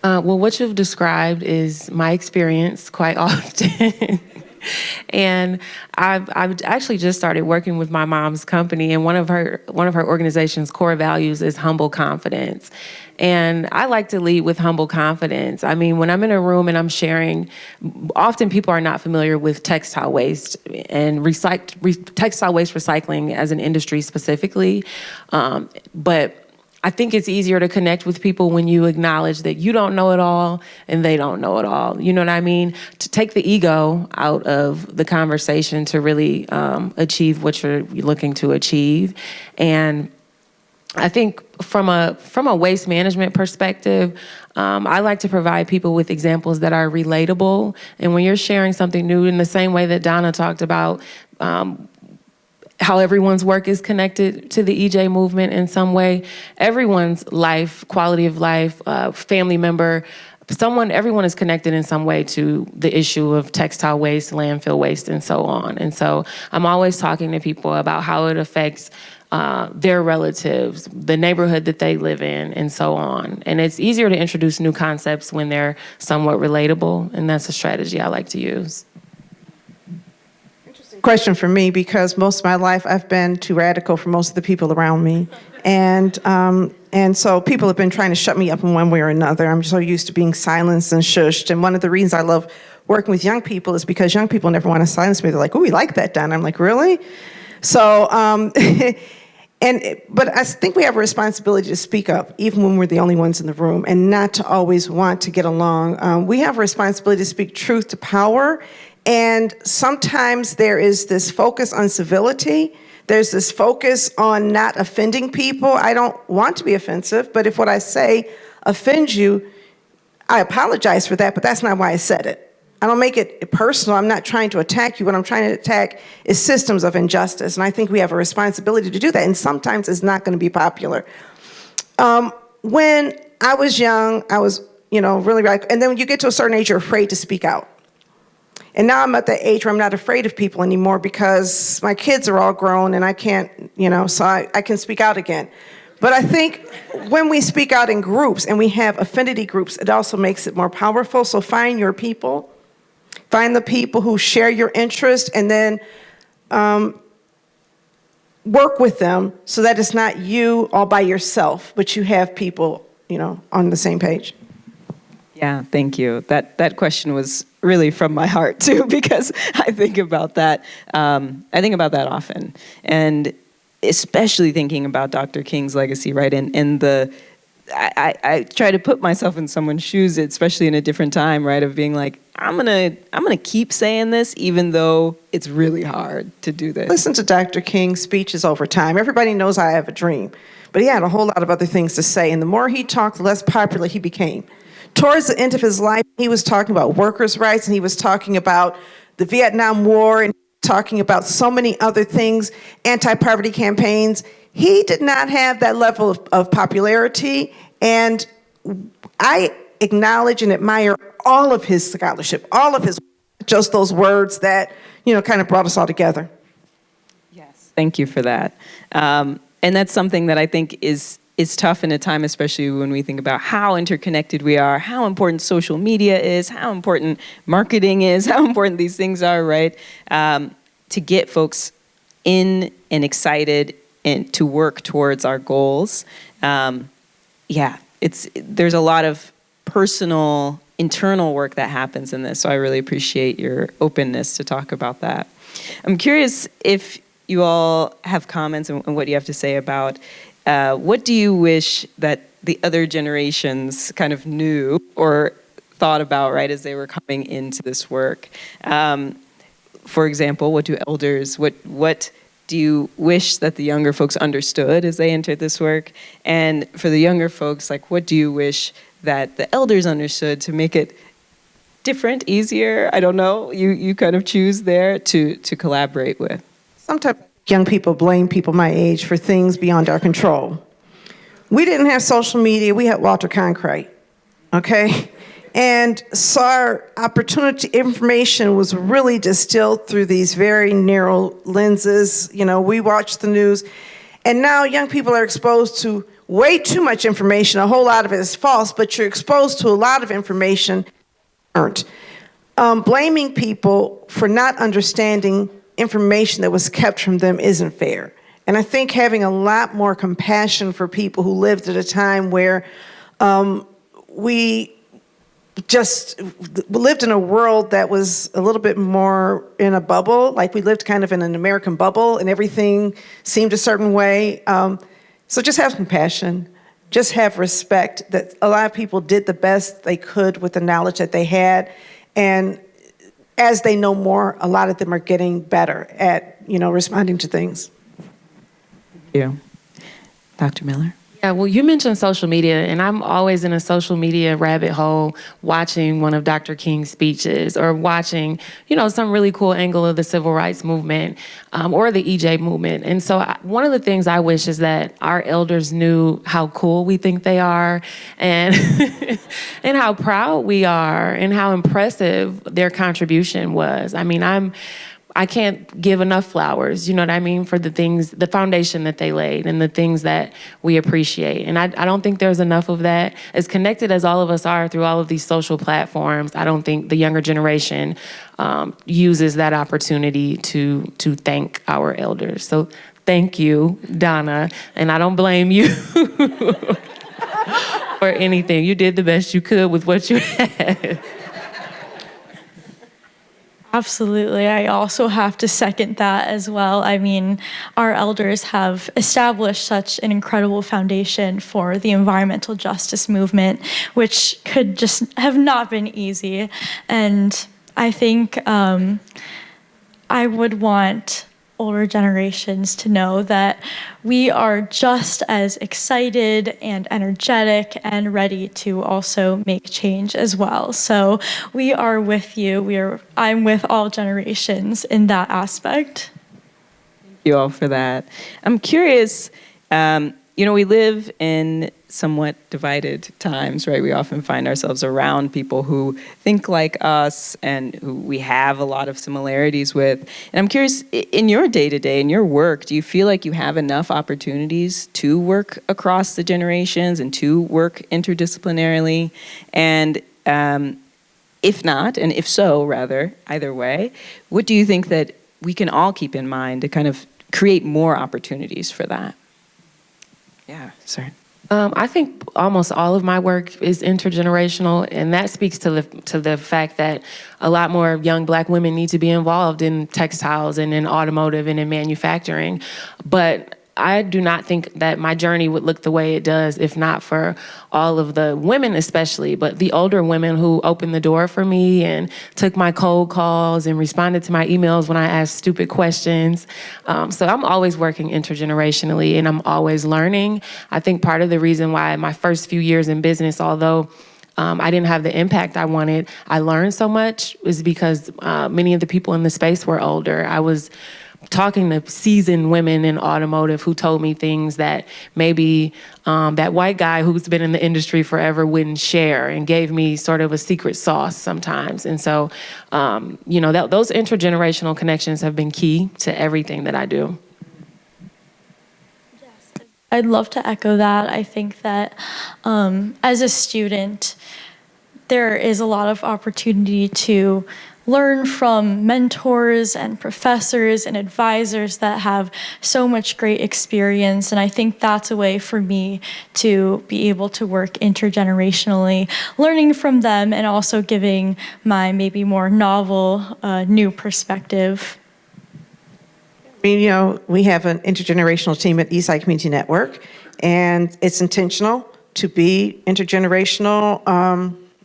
Well, what you've described is my experience quite often. And I've actually just started working with my mom's company, and one of her organization's core values is humble confidence. And I like to lead with humble confidence. I mean, when I'm in a room and I'm sharing, often people are not familiar with textile waste and textile waste recycling as an industry specifically, but I think it's easier to connect with people when you acknowledge that you don't know it all and they don't know it all. You know what I mean? To take the ego out of the conversation to really achieve what you're looking to achieve. And I think from a waste management perspective, I like to provide people with examples that are relatable. And when you're sharing something new, in the same way that Donna talked about, how everyone's work is connected to the EJ movement in some way. Everyone's life, quality of life, family member, everyone is connected in some way to the issue of textile waste, landfill waste, and so on. And so I'm always talking to people about how it affects their relatives, the neighborhood that they live in, and so on. And it's easier to introduce new concepts when they're somewhat relatable, and that's a strategy I like to use. Question for me, because most of my life I've been too radical for most of the people around me, and so people have been trying to shut me up in one way or another. I'm so used to being silenced and shushed, and one of the reasons I love working with young people is because young people never want to silence me. They're like, "Oh, we like that, Donna." I'm like, "Really?" So, but I think we have a responsibility to speak up, even when we're the only ones in the room, and not to always want to get along. We have a responsibility to speak truth to power. And sometimes there is this focus on civility. There's this focus on not offending people. I don't want to be offensive, but if what I say offends you, I apologize for that, but that's not why I said it. I don't make it personal. I'm not trying to attack you. What I'm trying to attack is systems of injustice, and I think we have a responsibility to do that, and sometimes it's not going to be popular. When I was young, I was, really radical, and then when you get to a certain age, you're afraid to speak out. And now I'm at the age where I'm not afraid of people anymore because my kids are all grown and I can't, so I can speak out again. But I think when we speak out in groups and we have affinity groups, it also makes it more powerful. So find your people, find the people who share your interest, and then work with them so that it's not you all by yourself, but you have people, on the same page. Yeah, thank you. That question was really from my heart too, because I think about that. I think about that often, and especially thinking about Dr. King's legacy, right? And I try to put myself in someone's shoes, especially in a different time, right? Of being like, I'm gonna keep saying this, even though it's really hard to do this. Listen to Dr. King's speeches over time. Everybody knows I have a dream, but he had a whole lot of other things to say, and the more he talked, the less popular he became. Towards the end of his life, he was talking about workers' rights, and he was talking about the Vietnam War, and talking about so many other things, anti-poverty campaigns. He did not have that level of popularity, and I acknowledge and admire all of his scholarship, all of his, just those words that, kind of brought us all together. Yes, thank you for that. And that's something that I think is is tough in a time, especially when we think about how interconnected we are, how important social media is, how important marketing is, how important these things are, right? To get folks in and excited and to work towards our goals. There's a lot of personal, internal work that happens in this. So I really appreciate your openness to talk about that. I'm curious if you all have comments and what you have to say about what do you wish that the other generations kind of knew or thought about, right, as they were coming into this work? For example, what do elders, what do you wish that the younger folks understood as they entered this work? And for the younger folks, like, what do you wish that the elders understood to make it different, easier? I don't know. You kind of choose there to collaborate with. Sometimes young people blame people my age for things beyond our control. We didn't have social media. We had Walter Cronkite, okay? And so our opportunity, information was really distilled through these very narrow lenses. You know, we watched the news, and now young people are exposed to way too much information. A whole lot of it is false, but you're exposed to a lot of information. Blaming people for not understanding information that was kept from them isn't fair. And I think having a lot more compassion for people who lived at a time where we just lived in a world that was a little bit more in a bubble, like we lived kind of in an American bubble and everything seemed a certain way. So just have compassion, just have respect that a lot of people did the best they could with the knowledge that they had. And as they know more, a lot of them are getting better at, responding to things. Thank you. Dr. Miller? Yeah, well, you mentioned social media, and I'm always in a social media rabbit hole watching one of Dr. King's speeches or watching, some really cool angle of the civil rights movement or the EJ movement. And so one of the things I wish is that our elders knew how cool we think they are and, and how proud we are and how impressive their contribution was. I mean, I can't give enough flowers, you know what I mean, for the things, the foundation that they laid and the things that we appreciate. And I don't think there's enough of that. As connected as all of us are through all of these social platforms, I don't think the younger generation uses that opportunity to thank our elders. So thank you, Donna, and I don't blame you for anything. You did the best you could with what you had. Absolutely. I also have to second that as well. I mean, our elders have established such an incredible foundation for the environmental justice movement, which could just have not been easy. And I think I would want older generations to know that we are just as excited and energetic and ready to also make change as well. So we are with you. I'm with all generations in that aspect. Thank you all for that. I'm curious, we live in somewhat divided times, right? We often find ourselves around people who think like us and who we have a lot of similarities with. And I'm curious, in your day-to-day, in your work, do you feel like you have enough opportunities to work across the generations and to work interdisciplinarily? And if not, and if so, rather, either way, what do you think that we can all keep in mind to kind of create more opportunities for that? Yeah, sorry. I think almost all of my work is intergenerational, and that speaks to the fact that a lot more young Black women need to be involved in textiles and in automotive and in manufacturing. But I do not think that my journey would look the way it does if not for all of the women especially, but the older women who opened the door for me and took my cold calls and responded to my emails when I asked stupid questions. So I'm always working intergenerationally and I'm always learning. I think part of the reason why my first few years in business, although I didn't have the impact I wanted, I learned so much is because many of the people in the space were older. I was talking to seasoned women in automotive who told me things that maybe that white guy who's been in the industry forever wouldn't share, and gave me sort of a secret sauce sometimes. And so, those intergenerational connections have been key to everything that I do. I'd love to echo that. I think that as a student, there is a lot of opportunity to learn from mentors and professors and advisors that have so much great experience. And I think that's a way for me to be able to work intergenerationally, learning from them and also giving my maybe more novel, new perspective. We have an intergenerational team at Eastside Community Network, and it's intentional to be intergenerational.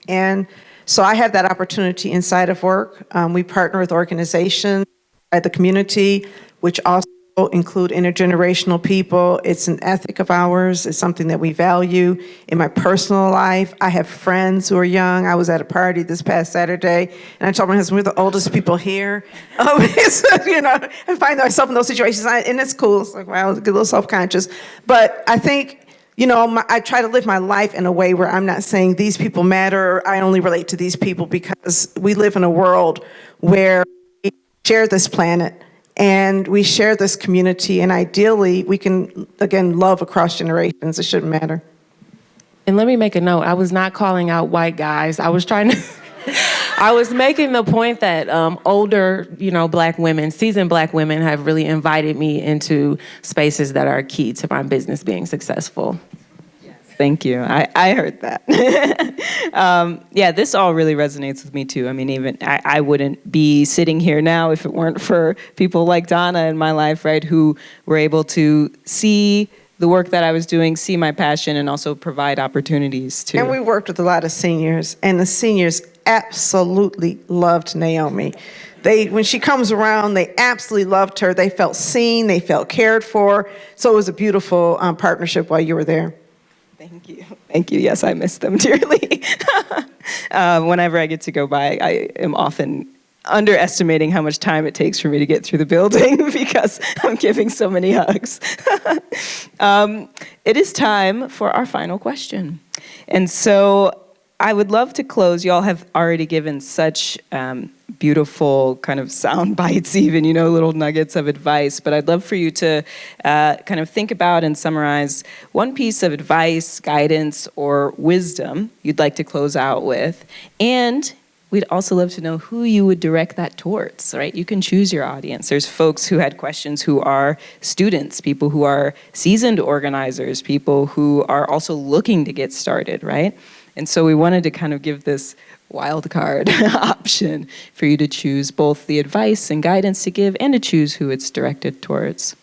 And so I have that opportunity inside of work. We partner with organizations at the community, which also include intergenerational people. It's an ethic of ours. It's something that we value. In my personal life, I have friends who are young. I was at a party this past Saturday, and I told my husband, we're the oldest people here. I find myself in those situations, and it's cool. It's like, wow, I get a little self-conscious. But I think, I try to live my life in a way where I'm not saying these people matter, or I only relate to these people, because we live in a world where we share this planet and we share this community, and ideally we can, again, love across generations. It shouldn't matter. And let me make a note. I was not calling out white guys. I was trying to... I was making the point that older, Black women, seasoned Black women have really invited me into spaces that are key to my business being successful. Thank you. I heard that. This all really resonates with me too. I mean, even I wouldn't be sitting here now if it weren't for people like Donna in my life, right, who were able to see the work that I was doing, see my passion, and also provide opportunities too. And we worked with a lot of seniors, and the seniors absolutely loved Nayomi. When she comes around, they absolutely loved her. They felt seen, they felt cared for. So it was a beautiful partnership while you were there. Thank you. Thank you. Yes, I miss them dearly. Whenever I get to go by, I am often underestimating how much time it takes for me to get through the building because I'm giving so many hugs. It is time for our final question. And so I would love to close. You all have already given such beautiful kind of sound bites, even, little nuggets of advice. But I'd love for you to kind of think about and summarize one piece of advice, guidance, or wisdom you'd like to close out with. And we'd also love to know who you would direct that towards, right? You can choose your audience. There's folks who had questions who are students, people who are seasoned organizers, people who are also looking to get started, right? And so we wanted to kind of give this wild card option for you to choose both the advice and guidance to give and to choose who it's directed towards.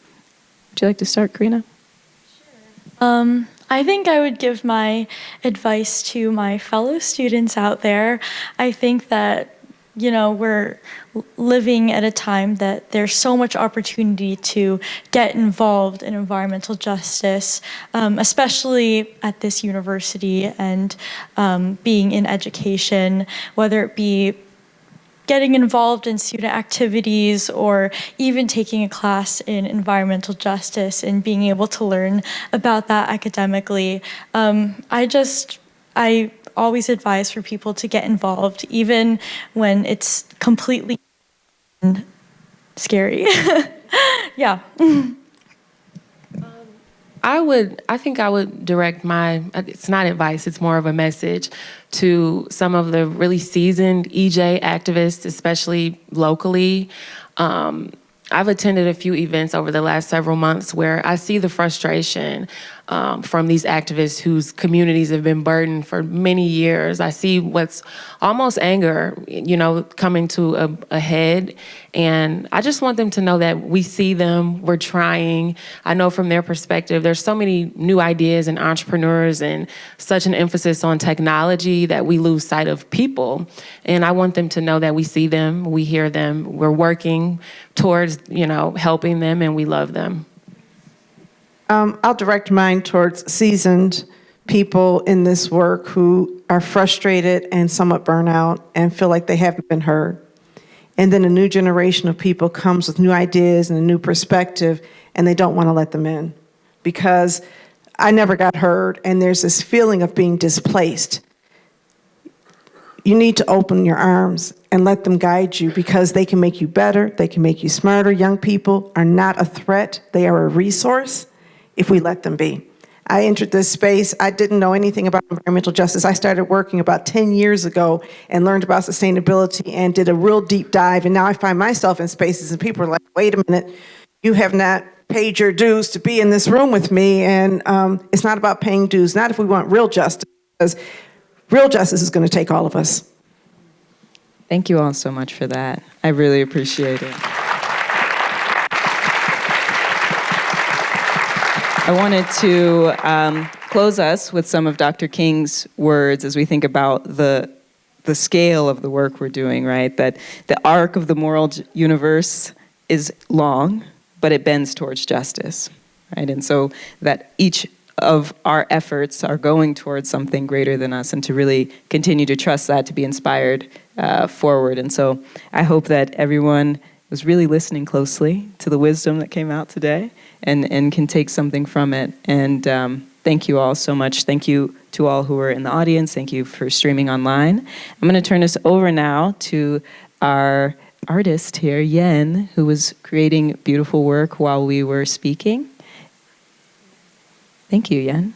Would you like to start, Karina? Sure. I think I would give my advice to my fellow students out there. I think that, we're living at a time that there's so much opportunity to get involved in environmental justice, especially at this university and being in education, whether it be getting involved in student activities or even taking a class in environmental justice and being able to learn about that academically. I always advise for people to get involved, even when it's completely scary. Yeah. I think I would direct it's not advice, it's more of a message to some of the really seasoned EJ activists, especially locally. I've attended a few events over the last several months where I see the frustration from these activists whose communities have been burdened for many years. I see what's almost anger, coming to a head. And I just want them to know that we see them, we're trying. I know from their perspective, there's so many new ideas and entrepreneurs and such an emphasis on technology that we lose sight of people. And I want them to know that we see them, we hear them, we're working towards, helping them, and we love them. I'll direct mine towards seasoned people in this work who are frustrated and somewhat burnt out and feel like they haven't been heard. And then a new generation of people comes with new ideas and a new perspective, and they don't want to let them in because I never got heard, and there's this feeling of being displaced. You need to open your arms and let them guide you because they can make you better, they can make you smarter. Young people are not a threat, they are a resource. if we let them be. I entered this space. I didn't know anything about environmental justice. I started working about 10 years ago and learned about sustainability and did a real deep dive. And now I find myself in spaces and people are like, wait a minute, you have not paid your dues to be in this room with me. And it's not about paying dues, not if we want real justice, because real justice is going to take all of us. Thank you all so much for that. I really appreciate it. I wanted to close us with some of Dr. King's words as we think about the scale of the work we're doing, right? That the arc of the moral universe is long, but it bends towards justice, right? And so that each of our efforts are going towards something greater than us, and to really continue to trust that, to be inspired forward. And so I hope that everyone was really listening closely to the wisdom that came out today and can take something from it. And thank you all so much. Thank you to all who are in the audience. Thank you for streaming online. I'm going to turn this over now to our artist here, Yen, who was creating beautiful work while we were speaking. Thank you, Yen.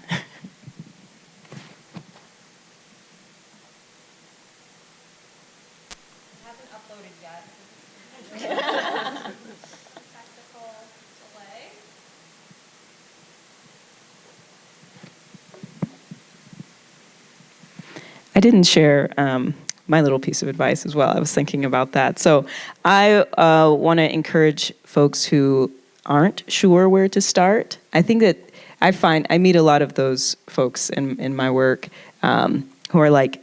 I didn't share my little piece of advice as well. I was thinking about that. So I want to encourage folks who aren't sure where to start. I think that I meet a lot of those folks in my work who are like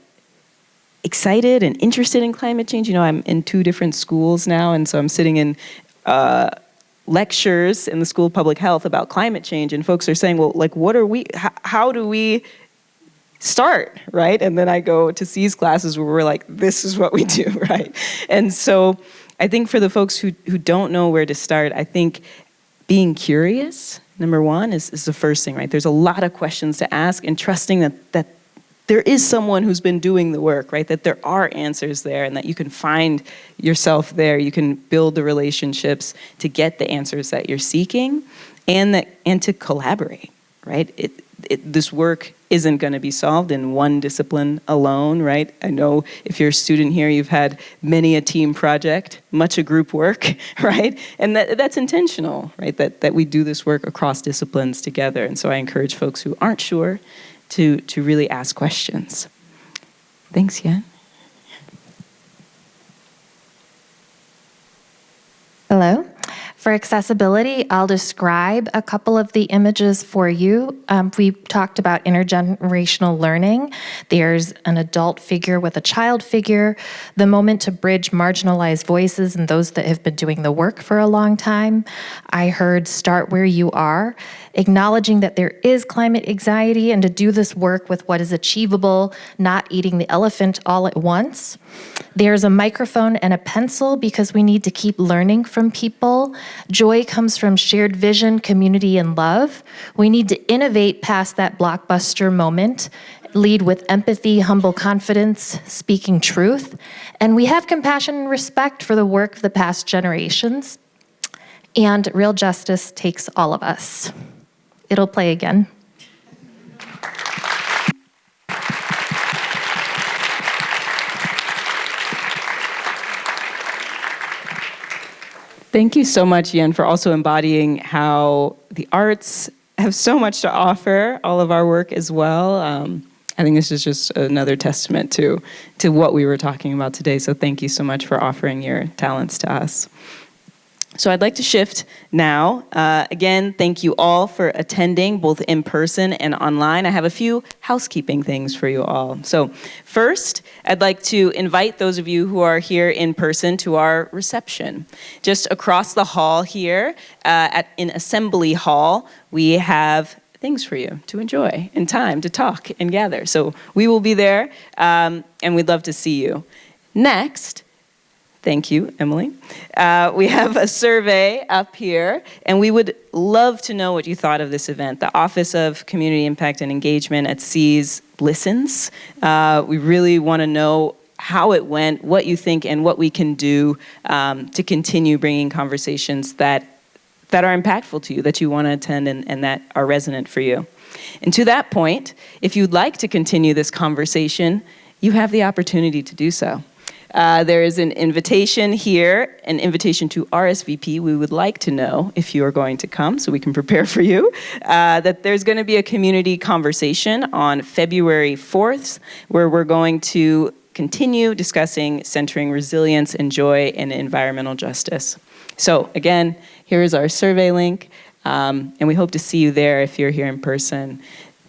excited and interested in climate change. You know, I'm in 2 different schools now, and so I'm sitting in lectures in the School of Public Health about climate change, and folks are saying, well, like, how do we start, right? And then I go to C's classes where we're like, this is what we do, right? And so I think for the folks who don't know where to start, I think being curious, number one, is the first thing, right? There's a lot of questions to ask, and trusting that there is someone who's been doing the work, right? That there are answers there, and that you can find yourself there. You can build the relationships to get the answers that you're seeking, and to collaborate, right? This work isn't going to be solved in one discipline alone, right? I know if you're a student here, you've had many a team project, much a group work, right? And that's intentional, right? That we do this work across disciplines together. And so I encourage folks who aren't sure to really ask questions. Thanks, Yen. Hello. For accessibility, I'll describe a couple of the images for you. We talked about intergenerational learning. There's an adult figure with a child figure, the moment to bridge marginalized voices and those that have been doing the work for a long time. I heard start where you are, acknowledging that there is climate anxiety and to do this work with what is achievable, not eating the elephant all at once. There's a microphone and a pencil because we need to keep learning from people. Joy comes from shared vision, community, and love. We need to innovate past that blockbuster moment, lead with empathy, humble confidence, speaking truth. And we have compassion and respect for the work of the past generations. And real justice takes all of us. It'll play again. Thank you so much, Yen, for also embodying how the arts have so much to offer, all of our work as well. I think this is just another testament to what we were talking about today. So thank you so much for offering your talents to us. So I'd like to shift now. Again, thank you all for attending, both in person and online. I have a few housekeeping things for you all. So first, I'd like to invite those of you who are here in person to our reception. Just across the hall here, in Assembly Hall, we have things for you to enjoy and time to talk and gather. So we will be there, and we'd love to see you. Next, thank you, Emily. We have a survey up here, and we would love to know what you thought of this event. The Office of Community Impact and Engagement at SEAS listens. We really want to know how it went, what you think, and what we can do to continue bringing conversations that that are impactful to you, that you want to attend and that are resonant for you. And to that point, if you'd like to continue this conversation, you have the opportunity to do so. There is an invitation here, an invitation to RSVP. We would like to know if you are going to come so we can prepare for you. That there's going to be a community conversation on February 4th where we're going to continue discussing centering resilience and joy and environmental justice. So again, here is our survey link, and we hope to see you there if you're here in person.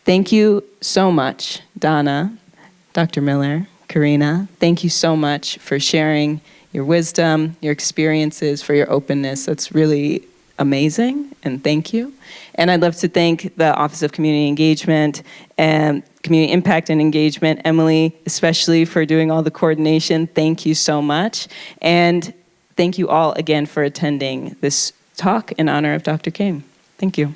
Thank you so much, Donna, Dr. Miller, Karina. Thank you so much for sharing your wisdom, your experiences, for your openness. That's really amazing, and thank you. And I'd love to thank the Office of Community Engagement and Community Impact and Engagement, Emily, especially for doing all the coordination. Thank you so much. And thank you all again for attending this talk in honor of Dr. King. Thank you.